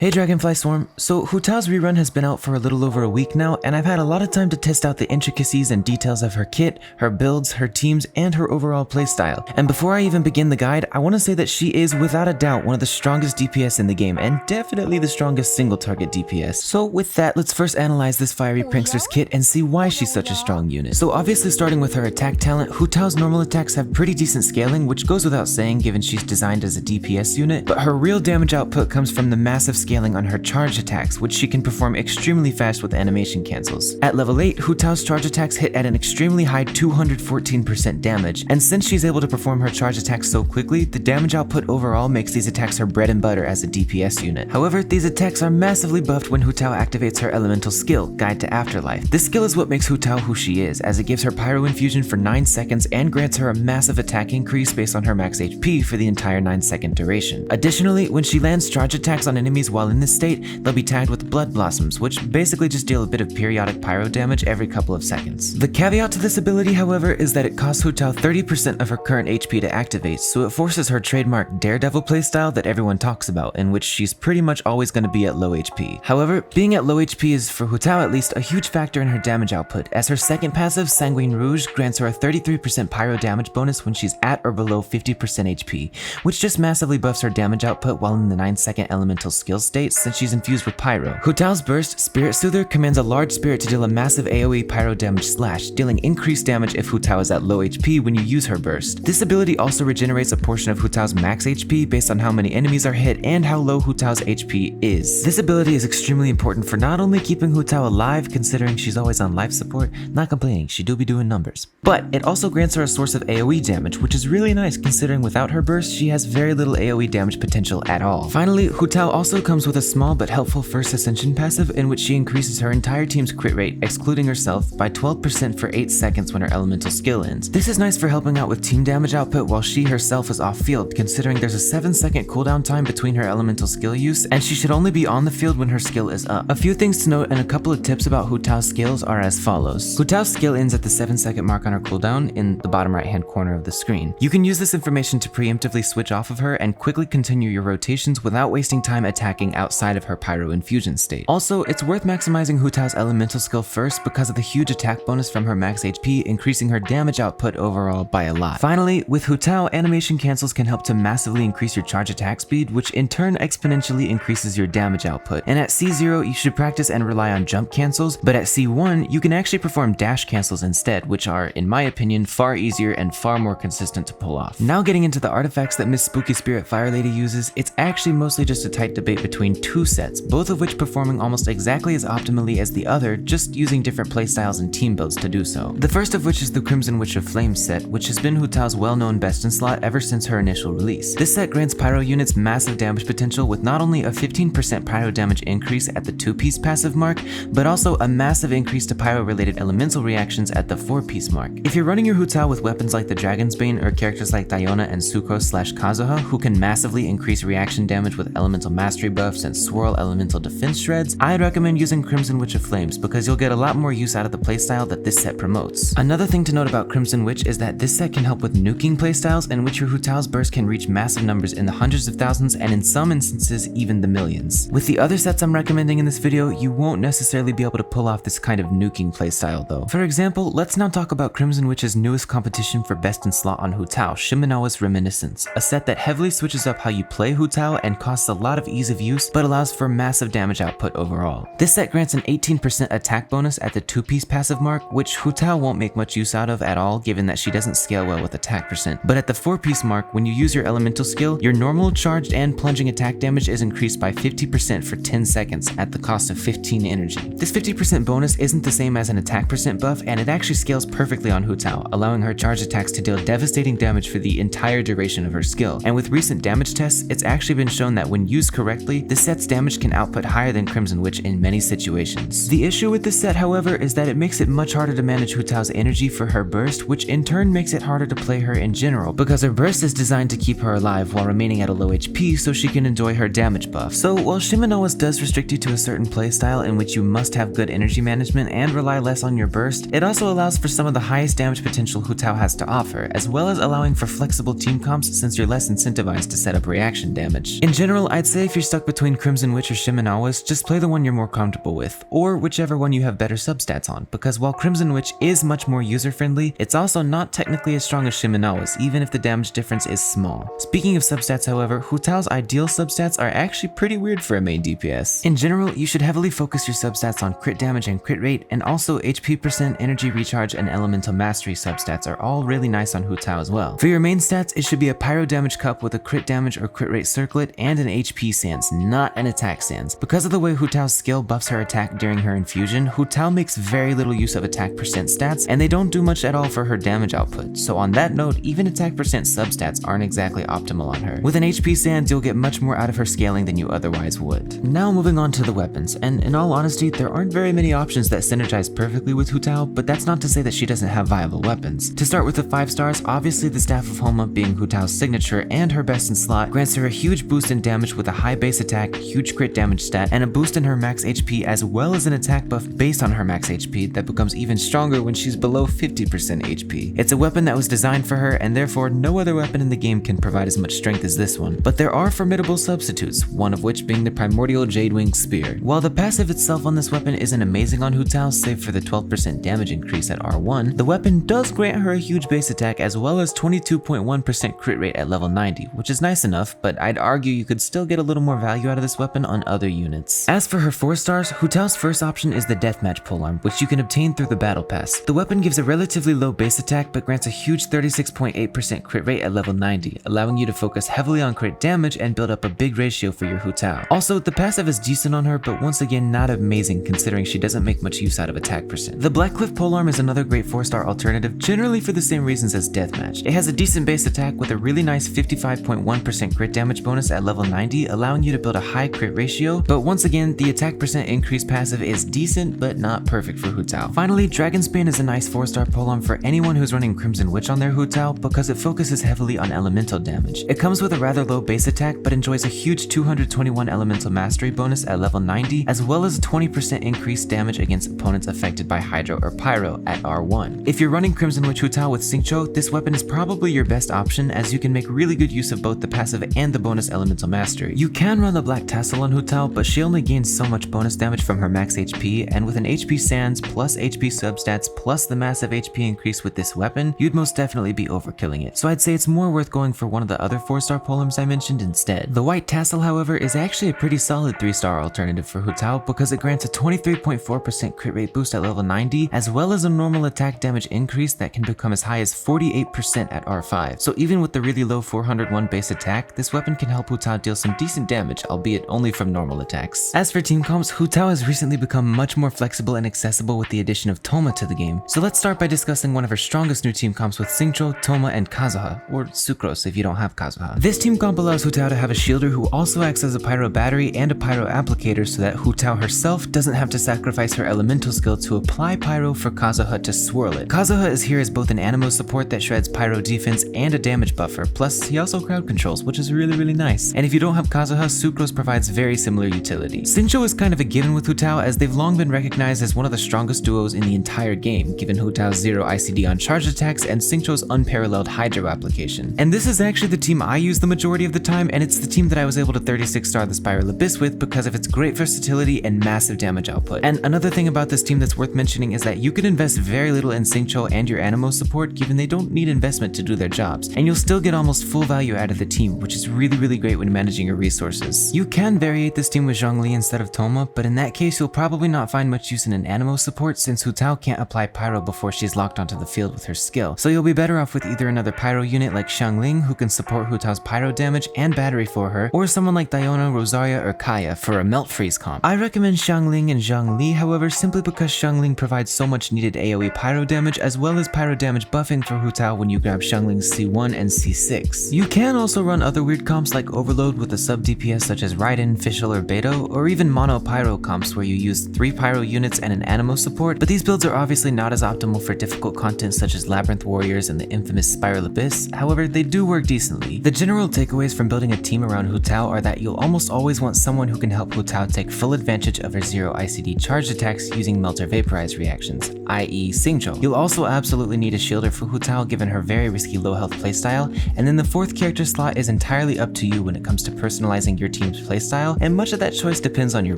Hey Dragonfly Swarm, so Hu Tao's rerun has been out for a little over a week now, and I've had a lot of time to test out the intricacies and details of her kit, her builds, her teams, and her overall playstyle. And before I even begin the guide, I want to say that she is without a doubt one of the strongest DPS in the game, and definitely the strongest single target DPS. So with that, let's first analyze this fiery prankster's kit and see why she's such a strong unit. So obviously starting with her attack talent, Hu Tao's normal attacks have pretty decent scaling, which goes without saying given she's designed as a DPS unit, but her real damage output comes from the massive scaling on her charge attacks, which she can perform extremely fast with animation cancels. At level 8, Hu Tao's charge attacks hit at an extremely high 214% damage, and since she's able to perform her charge attacks so quickly, the damage output overall makes these attacks her bread and butter as a DPS unit. However, these attacks are massively buffed when Hu Tao activates her elemental skill, Guide to Afterlife. This skill is what makes Hu Tao who she is, as it gives her pyro infusion for 9 seconds and grants her a massive attack increase based on her max HP for the entire 9-second duration. Additionally, when she lands charge attacks on enemies while in this state, they'll be tagged with blood blossoms, which basically just deal a bit of periodic pyro damage every couple of seconds. The caveat to this ability, however, is that it costs Hu Tao 30% of her current HP to activate, so it forces her trademark Daredevil playstyle that everyone talks about, in which she's pretty much always going to be at low HP. However, being at low HP is, for Hu Tao at least, a huge factor in her damage output, as her second passive, Sanguine Rouge, grants her a 33% pyro damage bonus when she's at or below 50% HP, which just massively buffs her damage output while in the 9-second elemental skill state, since she's infused with pyro. Hu Tao's burst, Spirit Soother, commands a large spirit to deal a massive AoE pyro damage slash, dealing increased damage if Hu Tao is at low HP when you use her burst. This ability also regenerates a portion of Hu Tao's max HP based on how many enemies are hit and how low Hu Tao's HP is. This ability is extremely important for not only keeping Hu Tao alive, considering she's always on life support, not complaining, she do be doing numbers, but it also grants her a source of AoE damage, which is really nice considering without her burst, she has very little AoE damage potential at all. Finally, Hu Tao also comes with a small but helpful first ascension passive in which she increases her entire team's crit rate, excluding herself, by 12% for 8 seconds when her elemental skill ends. This is nice for helping out with team damage output while she herself is off field, considering there's a 7-second cooldown time between her elemental skill use, and she should only be on the field when her skill is up. A few things to note and a couple of tips about Hu Tao's skills are as follows. Hu Tao's skill ends at the 7-second mark on her cooldown in the bottom right hand corner of the screen. You can use this information to preemptively switch off of her and quickly continue your rotations without wasting time attacking outside of her pyro infusion state. Also, it's worth maximizing Hu Tao's elemental skill first because of the huge attack bonus from her max HP, increasing her damage output overall by a lot. Finally, with Hu Tao, animation cancels can help to massively increase your charge attack speed, which in turn exponentially increases your damage output. And at C0, you should practice and rely on jump cancels, but at C1, you can actually perform dash cancels instead, which are, in my opinion, far easier and far more consistent to pull off. Now getting into the artifacts that Miss Spooky Spirit Fire Lady uses, it's actually mostly just a tight debate between two sets, both of which performing almost exactly as optimally as the other, just using different playstyles and team builds to do so. The first of which is the Crimson Witch of Flames set, which has been Hu Tao's well-known best in slot ever since her initial release. This set grants pyro units massive damage potential with not only a 15% pyro damage increase at the 2-piece passive mark, but also a massive increase to pyro-related elemental reactions at the 4-piece mark. If you're running your Hu Tao with weapons like the Dragon's Bane or characters like Diona and Sucrose/Kazuha, who can massively increase reaction damage with elemental mastery buffs and swirl elemental defense shreds, I'd recommend using Crimson Witch of Flames because you'll get a lot more use out of the playstyle that this set promotes. Another thing to note about Crimson Witch is that this set can help with nuking playstyles in which your Hu Tao's burst can reach massive numbers in the hundreds of thousands and in some instances even the millions. With the other sets I'm recommending in this video, you won't necessarily be able to pull off this kind of nuking playstyle though. For example, let's now talk about Crimson Witch's newest competition for best in slot on Hu Tao, Shimenawa's Reminiscence, a set that heavily switches up how you play Hu Tao and costs a lot of ease of use but allows for massive damage output overall. This set grants an 18% attack bonus at the 2-piece passive mark, which Hu Tao won't make much use out of at all given that she doesn't scale well with attack percent. But at the 4-piece mark, when you use your elemental skill, your normal, charged, and plunging attack damage is increased by 50% for 10 seconds at the cost of 15 energy. This 50% bonus isn't the same as an attack percent buff, and it actually scales perfectly on Hu Tao, allowing her charge attacks to deal devastating damage for the entire duration of her skill. And with recent damage tests, it's actually been shown that when used correctly, this set's damage can output higher than Crimson Witch in many situations. The issue with this set, however, is that it makes it much harder to manage Hu Tao's energy for her burst, which in turn makes it harder to play her in general, because her burst is designed to keep her alive while remaining at a low HP so she can enjoy her damage buff. So while Shimenawa's does restrict you to a certain playstyle in which you must have good energy management and rely less on your burst, it also allows for some of the highest damage potential Hu Tao has to offer, as well as allowing for flexible team comps since you're less incentivized to set up reaction damage. In general, I'd say if you're stuck between Crimson Witch or Shimenawa's, just play the one you're more comfortable with, or whichever one you have better substats on, because while Crimson Witch is much more user-friendly, it's also not technically as strong as Shimenawa's, even if the damage difference is small. Speaking of substats however, Hu Tao's ideal substats are actually pretty weird for a main DPS. In general, you should heavily focus your substats on crit damage and crit rate, and also HP percent, energy recharge, and elemental mastery substats are all really nice on Hu Tao as well. For your main stats, it should be a pyro damage cup with a crit damage or crit rate circlet and an HP sans, not an attack sans. Because of the way Hu Tao's skill buffs her attack during her infusion, Hu Tao makes very little use of attack percent stats, and they don't do much at all for her damage output, so on that note, even attack percent substats aren't exactly optimal on her. With an HP sans, you'll get much more out of her scaling than you otherwise would. Now moving on to the weapons, and in all honesty, there aren't very many options that synergize perfectly with Hu Tao, but that's not to say that she doesn't have viable weapons. To start with the 5 stars, obviously the Staff of Homa being Hu Tao's signature and her best in slot, grants her a huge boost in damage with a high base attack, huge crit damage stat, and a boost in her max HP as well as an attack buff based on her max HP that becomes even stronger when she's below 50% HP. It's a weapon that was designed for her, and therefore no other weapon in the game can provide as much strength as this one. But there are formidable substitutes, one of which being the primordial Jadewing Spear. While the passive itself on this weapon isn't amazing on Hu Tao, save for the 12% damage increase at R1, the weapon does grant her a huge base attack as well as 22.1% crit rate at level 90, which is nice enough, but I'd argue you could still get a little more value out of this weapon on other units. As for her 4 stars, Hu Tao's first option is the Deathmatch polearm, which you can obtain through the battle pass. The weapon gives a relatively low base attack but grants a huge 36.8% crit rate at level 90, allowing you to focus heavily on crit damage and build up a big ratio for your Hu Tao. Also, the passive is decent on her, but once again not amazing considering she doesn't make much use out of attack percent. The Blackcliff polearm is another great 4-star alternative, generally for the same reasons as Deathmatch. It has a decent base attack with a really nice 55.1% crit damage bonus at level 90, allowing you to build a high crit ratio, but once again, the attack percent increase passive is decent but not perfect for Hu Tao. Finally, Dragonsbane is a nice 4-star polearm for anyone who's running Crimson Witch on their Hu Tao because it focuses heavily on elemental damage. It comes with a rather low base attack but enjoys a huge 221 elemental mastery bonus at level 90, as well as a 20% increased damage against opponents affected by Hydro or Pyro at R1. If you're running Crimson Witch Hu Tao with Xingqiu, this weapon is probably your best option as you can make really good use of both the passive and the bonus elemental mastery. You can run the Black Tassel on Hu Tao, but she only gains so much bonus damage from her max HP, and with an HP sans plus HP substats plus the massive HP increase with this weapon, you'd most definitely be overkilling it. So I'd say it's more worth going for one of the other 4-star polearms I mentioned instead. The White Tassel, however, is actually a pretty solid 3-star alternative for Hu Tao because it grants a 23.4% crit rate boost at level 90, as well as a normal attack damage increase that can become as high as 48% at R5. So even with the really low 401 base attack, this weapon can help Hu Tao deal some decent damage, albeit only from normal attacks. As for team comps, Hu Tao has recently become much more flexible and accessible with the addition of Thoma to the game. So let's start by discussing one of her strongest new team comps with Xingqiu, Thoma, and Kazuha, or Sucrose if you don't have Kazuha. This team comp allows Hu Tao to have a shielder who also acts as a pyro battery and a pyro applicator so that Hu Tao herself doesn't have to sacrifice her elemental skill to apply pyro for Kazuha to swirl it. Kazuha is here as both an animo support that shreds pyro defense and a damage buffer, plus he also crowd controls, which is really nice. And if you don't have Kazuha, Sucrose provides very similar utility. Xingqiu is kind of a given with Hu Tao as they've long been recognized as one of the strongest duos in the entire game, given Hu Tao's 0 ICD on charge attacks and Xingqiu's unparalleled Hydro application. And this is actually the team I use the majority of the time, and it's the team that I was able to 36-star the Spiral Abyss with because of its great versatility and massive damage output. And another thing about this team that's worth mentioning is that you can invest very little in Xingqiu and your Animo support given they don't need investment to do their jobs, and you'll still get almost full value out of the team, which is really great when managing your resources. You can variate this team with Zhongli instead of Thoma, but in that case you'll probably not find much use in an Animo support since Hu Tao can't apply Pyro before she's locked onto the field with her skill, so you'll be better off with either another Pyro unit like Xiangling who can support Hu Tao's Pyro damage and battery for her, or someone like Diona, Rosaria, or Kaya for a Melt Freeze comp. I recommend Xiangling and Zhongli, however, simply because Xiangling provides so much needed AoE Pyro damage as well as Pyro damage buffing for Hu Tao when you grab Xiangling's C1 and C6. You can also run other weird comps like Overload with a sub DPS such as Raiden, Fischl, or Beto, or even Mono Pyro comps where you use 3 Pyro units and an Animo support, but these builds are obviously not as optimal for difficult content such as Labyrinth Warriors and the infamous Spiral Abyss, however they do work decently. The general takeaways from building a team around Hu Tao are that you'll almost always want someone who can help Hu Tao take full advantage of her 0 ICD charged attacks using Melt or Vaporize reactions, i.e. Xingqiu. You'll also absolutely need a shielder for Hu Tao given her very risky low health playstyle, and then the 4th character slot is entirely up to you when it comes to personalizing your team's playstyle, and much of that choice depends on your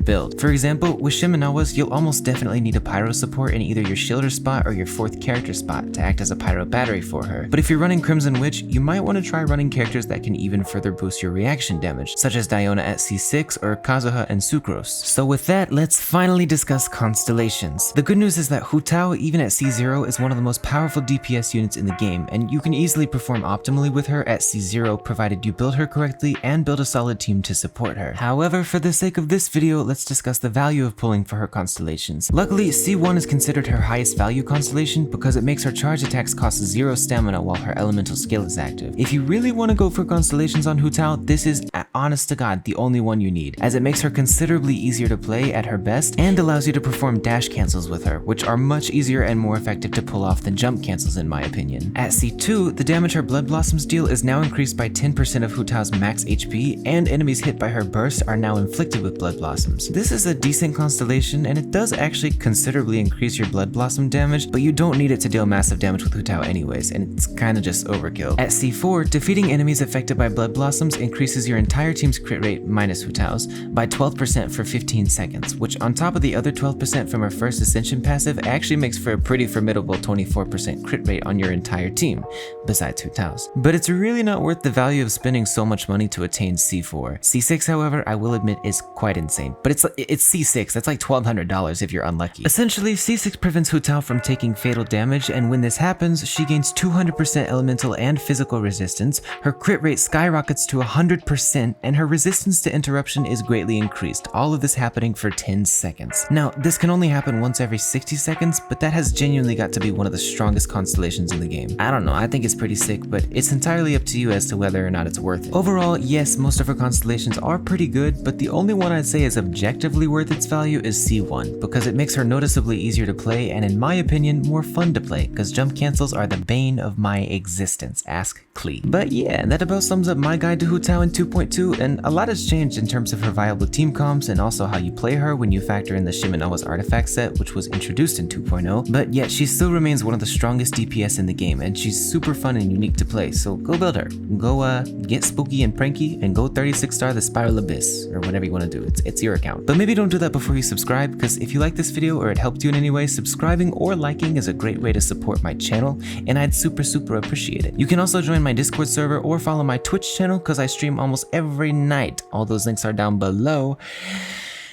build. For example, with Shimenawas, you'll almost definitely need a pyro support in either your shielder spot or your 4th character spot to act as a pyro battery for her. But if you're running Crimson Witch, you might want to try running characters that can even further boost your reaction damage, such as Diona at C6 or Kazuha and Sucrose. So with that, let's finally discuss Constellations. The good news is that Hu Tao, even at C0, is one of the most powerful DPS units in the game, and you can easily perform optimally with her at C0 provided you build her correctly and build a solid team to support her. However, for the sake of this video, let's discuss the value of pulling for her Constellations. Luckily, C1 is considered her highest value constellation because it makes her charge attacks cost 0 stamina while her elemental skill is active. If you really want to go for Constellations on Hu Tao, this is, honest to god, the only one you need, as it makes her considerably easier to play at her best and allows you to perform dash cancels with her, which are much easier and more effective to pull off than jump cancels in my opinion. At C2, the damage her Blood Blossoms deal is now increased by 10% of Hu Tao's max HP, and enemies hit by her burst are now inflicted with Blood Blossoms. This is a decent constellation, and it does actually considerably increase your Blood Blossom damage, but you don't need it to deal massive damage with Hu Tao anyways, and it's kinda just overkill. At C4, defeating enemies affected by Blood Blossoms increases your entire team's crit rate minus Hu Tao's by 12% for 15 seconds, which on top of the other 12% from her first Ascension passive actually makes for a pretty formidable 24% crit rate on your entire team, besides Hu Tao's. But it's really not worth the value of spending so much money to attain C4. C6, however, I will admit is quite insane, but it's C6, that's like $1,200 if you're unlucky. Essentially, C6 prevents Hu Tao from taking fatal damage, and when this happens, she gains 200% elemental and physical resistance, her crit rate skyrockets to 100%, and her resistance to interruption is greatly increased, all of this happening for 10 seconds. Now, this can only happen once every 60 seconds, but that has genuinely got to be one of the strongest constellations in the game. I don't know, I think it's pretty sick, but it's entirely up to you as to whether or not it's worth it. Overall, yes, most of her constellations are pretty good, but the only one I'd say is objectively worth its value is C1, because it makes her noticeably easier to play and in my opinion, more fun to play, because jump cancels are the bane of my existence, ask Klee. But yeah, that about sums up my guide to Hu Tao in 2.2, and a lot has changed in terms of her viable team comps and also how you play her when you factor in the Shimenawa's artifact set, which was introduced in 2.0, but yet she still remains one of the strongest DPS in the game, and she's super fun and unique to play, so go build her. Go get spooky and pranky, and go 36-star the Spiral Abyss, or whatever you want to do, it's your account. But maybe don't do that before you subscribe, because if you like this video or it helped you in any way, subscribing or liking is a great way to support my channel, and I'd super appreciate it. You can also join my Discord server or follow my Twitch channel, because I stream almost every night. All those links are down below,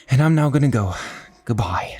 and I'm now gonna go. Goodbye.